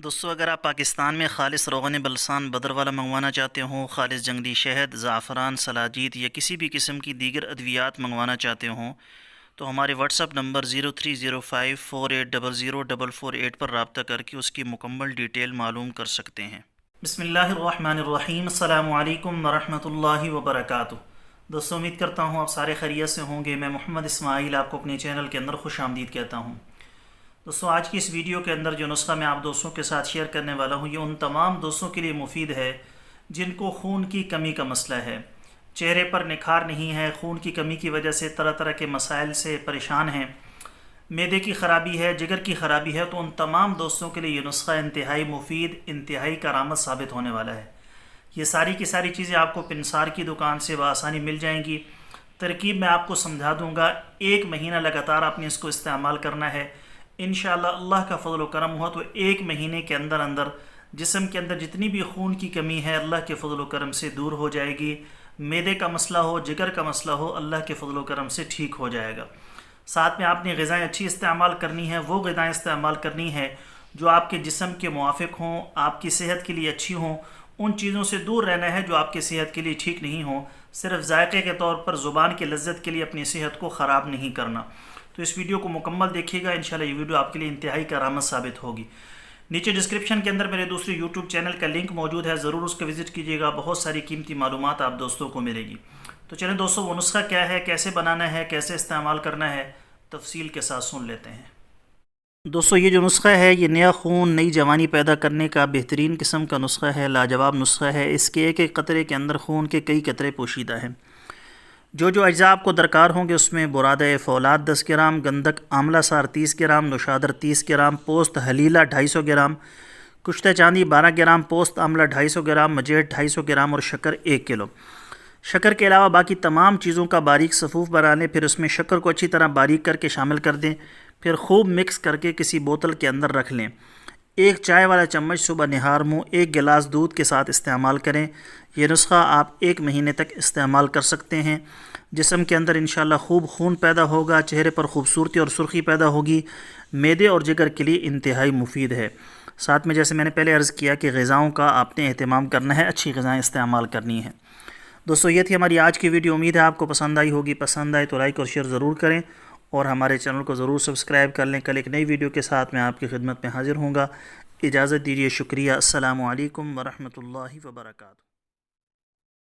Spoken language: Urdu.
دوستو اگر آپ پاکستان میں خالص روغن بلسان بدر والا منگوانا چاہتے ہوں، خالص جنگلی شہد، زعفران، سلاجید یا کسی بھی قسم کی دیگر ادویات منگوانا چاہتے ہوں تو ہمارے واٹس اپ نمبر 030548004448 پر رابطہ کر کے اس کی مکمل ڈیٹیل معلوم کر سکتے ہیں۔ بسم اللہ الرحمن الرحیم۔ السلام علیکم ورحمۃ اللہ وبرکاتہ۔ دوستو امید کرتا ہوں آپ سارے خیریت سے ہوں گے۔ میں محمد اسماعیل آپ کو اپنے چینل کے اندر خوش آمدید کہتا ہوں۔ دوستو آج کی اس ویڈیو کے اندر جو نسخہ میں آپ دوستوں کے ساتھ شیئر کرنے والا ہوں یہ ان تمام دوستوں کے لیے مفید ہے جن کو خون کی کمی کا مسئلہ ہے، چہرے پر نکھار نہیں ہے، خون کی کمی کی وجہ سے طرح طرح کے مسائل سے پریشان ہیں، معدے کی خرابی ہے، جگر کی خرابی ہے، تو ان تمام دوستوں کے لیے یہ نسخہ انتہائی مفید، انتہائی کارآمد ثابت ہونے والا ہے۔ یہ ساری کی ساری چیزیں آپ کو پنسار کی دکان سے بآسانی مل جائیں گی۔ ترکیب میں آپ کو سمجھا دوں گا، 1 مہینہ لگاتار آپ نے اس کو استعمال کرنا ہے۔ انشاءاللہ اللہ کا فضل و کرم ہوا تو 1 مہینے کے اندر اندر جسم کے اندر جتنی بھی خون کی کمی ہے اللہ کے فضل و کرم سے دور ہو جائے گی۔ معدے کا مسئلہ ہو، جگر کا مسئلہ ہو، اللہ کے فضل و کرم سے ٹھیک ہو جائے گا۔ ساتھ میں آپ نے غذائیں اچھی استعمال کرنی ہے، وہ غذائیں استعمال کرنی ہے جو آپ کے جسم کے موافق ہوں، آپ کی صحت کے لیے اچھی ہوں۔ ان چیزوں سے دور رہنا ہے جو آپ کی صحت کے لیے ٹھیک نہیں ہوں۔ صرف ذائقے کے طور پر زبان کی لذت کے لیے اپنی صحت کو خراب نہیں کرنا۔ تو اس ویڈیو کو مکمل دیکھیے گا، انشاءاللہ یہ ویڈیو آپ کے لیے انتہائی کارآمد ثابت ہوگی۔ نیچے ڈسکرپشن کے اندر میرے دوسرے یوٹیوب چینل کا لنک موجود ہے، ضرور اس کو وزٹ کیجیے گا، بہت ساری قیمتی معلومات آپ دوستوں کو ملے گی۔ تو چلیں دوستوں وہ نسخہ کیا ہے، کیسے بنانا ہے، کیسے استعمال کرنا ہے، تفصیل کے ساتھ سن لیتے ہیں۔ دوستو یہ جو نسخہ ہے یہ نیا خون، نئی جوانی پیدا کرنے کا بہترین قسم کا نسخہ ہے، لاجواب نسخہ ہے۔ اس کے ایک ایک قطرے کے اندر خون کے کئی قطرے پوشیدہ ہیں۔ جو اجزاء آپ کو درکار ہوں گے اس میں برادہ فولاد 10 گرام، گندک آملہ سار 30 گرام، نوشادر 30 گرام، پوست حلیلہ 250 گرام، کشتہ چاندی 12 گرام، پوست آملہ 250 گرام، مجیٹ 250 گرام اور شکر 1 کلو۔ شکر کے علاوہ باقی تمام چیزوں کا باریک صفوف بنا لیں، پھر اس میں شکر کو اچھی طرح باریک کر کے شامل کر دیں، پھر خوب مکس کر کے کسی بوتل کے اندر رکھ لیں۔ 1 چائے والا چمچ صبح نہار منہ 1 گلاس دودھ کے ساتھ استعمال کریں۔ یہ نسخہ آپ 1 مہینے تک استعمال کر سکتے ہیں۔ جسم کے اندر انشاءاللہ خوب خون پیدا ہوگا، چہرے پر خوبصورتی اور سرخی پیدا ہوگی، معدے اور جگر کے لیے انتہائی مفید ہے۔ ساتھ میں جیسے میں نے پہلے عرض کیا کہ غذاؤں کا آپ نے اہتمام کرنا ہے، اچھی غذائیں استعمال کرنی ہیں۔ دوستو یہ تھی ہماری آج کی ویڈیو، امید ہے آپ کو پسند آئی ہوگی۔ پسند آئے تو لائک اور شیئر ضرور کریں اور ہمارے چینل کو ضرور سبسکرائب کر لیں۔ کل ایک نئی ویڈیو کے ساتھ میں آپ کی خدمت میں حاضر ہوں گا۔ اجازت دیجیے، شکریہ۔ السلام علیکم ورحمۃ اللہ وبرکاتہ۔